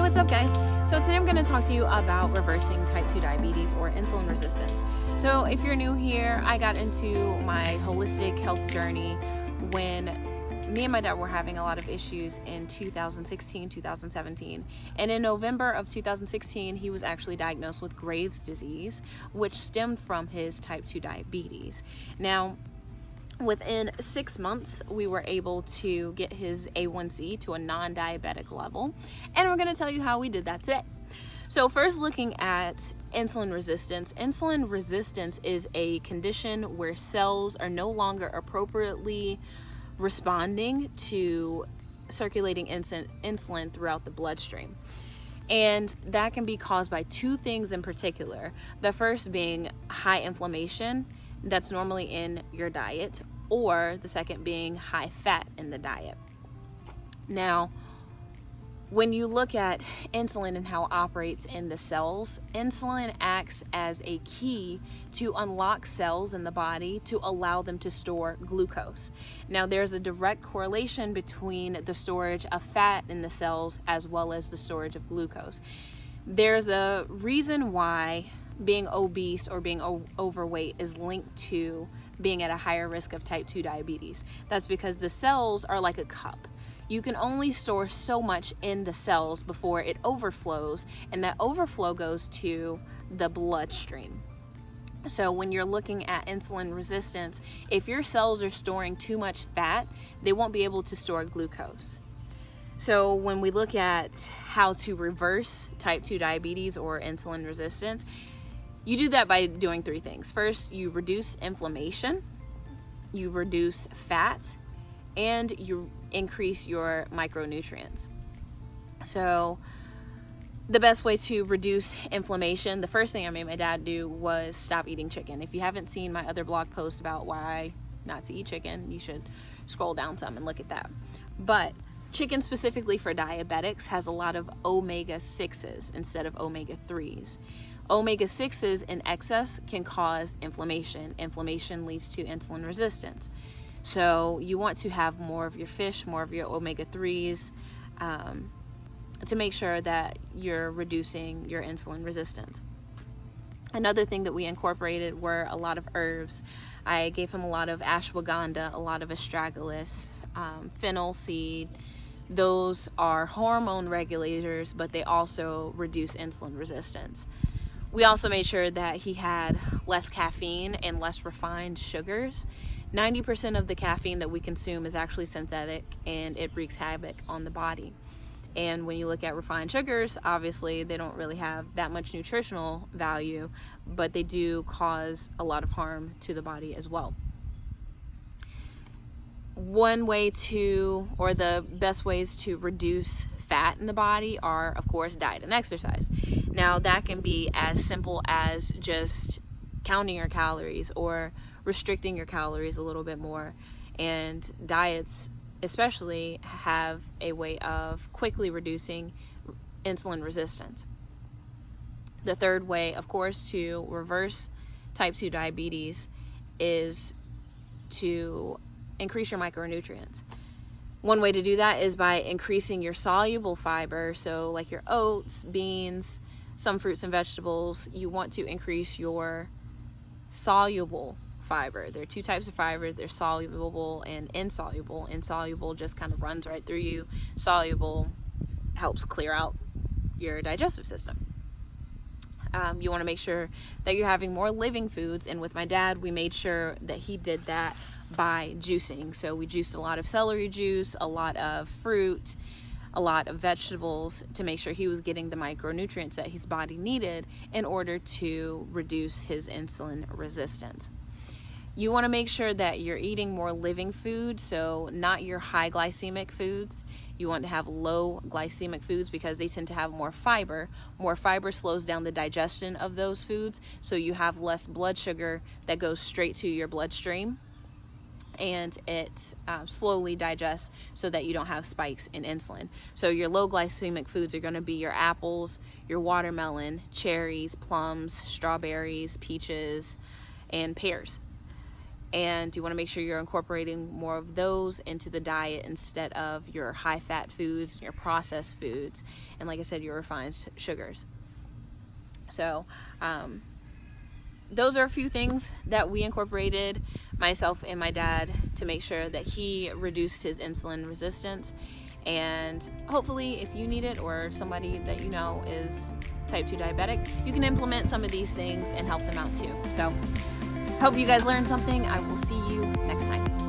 what's up guys? So today I'm going to talk to you about reversing type 2 diabetes or insulin resistance. So if you're new here, I got into my holistic health journey when me and my dad were having a lot of issues in 2016, 2017. And in November of 2016, he was actually diagnosed with Graves' disease, which stemmed from his type 2 diabetes. Now, within 6 months, we were able to get his A1C to a non-diabetic level, and we're going to tell you how we did that today. So first, looking at insulin resistance. Insulin resistance is a condition where cells are no longer appropriately responding to circulating insulin throughout the bloodstream. And that can be caused by two things in particular. The first being high inflammation that's normally in your diet, or the second being high fat in the diet. Now, when you look at insulin and how it operates in the cells, insulin acts as a key to unlock cells in the body to allow them to store glucose. Now, there's a direct correlation between the storage of fat in the cells as well as the storage of glucose. There's a reason why being obese or being overweight is linked to being at a higher risk of type 2 diabetes. That's because the cells are like a cup. You can only store so much in the cells before it overflows, and that overflow goes to the bloodstream. So when you're looking at insulin resistance, if your cells are storing too much fat, they won't be able to store glucose. So when we look at how to reverse type 2 diabetes or insulin resistance, you do that by doing three things. First, you reduce inflammation, you reduce fat, and you increase your micronutrients. So the best way to reduce inflammation, the first thing I made my dad do was stop eating chicken. If you haven't seen my other blog post about why not to eat chicken, you should scroll down some and look at that. But chicken specifically for diabetics has a lot of omega-6s instead of omega-3s. Omega-6s in excess can cause inflammation. Inflammation leads to insulin resistance. So you want to have more of your fish, more of your omega-3s to make sure that you're reducing your insulin resistance. Another thing that we incorporated were a lot of herbs. I gave him a lot of ashwagandha, a lot of astragalus, fennel seed. Those are hormone regulators, but they also reduce insulin resistance. We also made sure that he had less caffeine and less refined sugars. 90% of the caffeine that we consume is actually synthetic, and it wreaks havoc on the body. And when you look at refined sugars, obviously they don't really have that much nutritional value, but they do cause a lot of harm to the body as well. One way to, or the best ways to reduce fat in the body are, of course, diet and exercise. Now, that can be as simple as just counting your calories or restricting your calories a little bit more. And diets especially have a way of quickly reducing insulin resistance. The third way, of course, to reverse type 2 diabetes is to increase your micronutrients. One way to do that is by increasing your soluble fiber, so like your oats, beans, some fruits and vegetables. You want to increase your soluble fiber. There are two types of fiber. There's soluble and insoluble. Insoluble just kind of runs right through you. Soluble helps clear out your digestive system. You want to make sure that you're having more living foods, and with my dad, we made sure that he did that by juicing. So we juiced a lot of celery juice, a lot of fruit, a lot of vegetables to make sure he was getting the micronutrients that his body needed in order to reduce his insulin resistance. You want to make sure that you're eating more living food, so not your high glycemic foods. You want to have low glycemic foods because they tend to have more fiber. More fiber slows down the digestion of those foods, so you have less blood sugar that goes straight to your bloodstream, and it slowly digests so that you don't have spikes in insulin. So your low glycemic foods are going to be your apples, your watermelon, cherries, plums, strawberries, peaches, and pears. and you want to make sure you're incorporating more of those into the diet instead of your high fat foods, your processed foods, and like I said, your refined sugars. So those are a few things that we incorporated, myself and my dad, to make sure that he reduced his insulin resistance. And hopefully if you need it, or somebody that you know is type 2 diabetic, you can implement some of these things and help them out too. So hope you guys learned something. I will see you next time.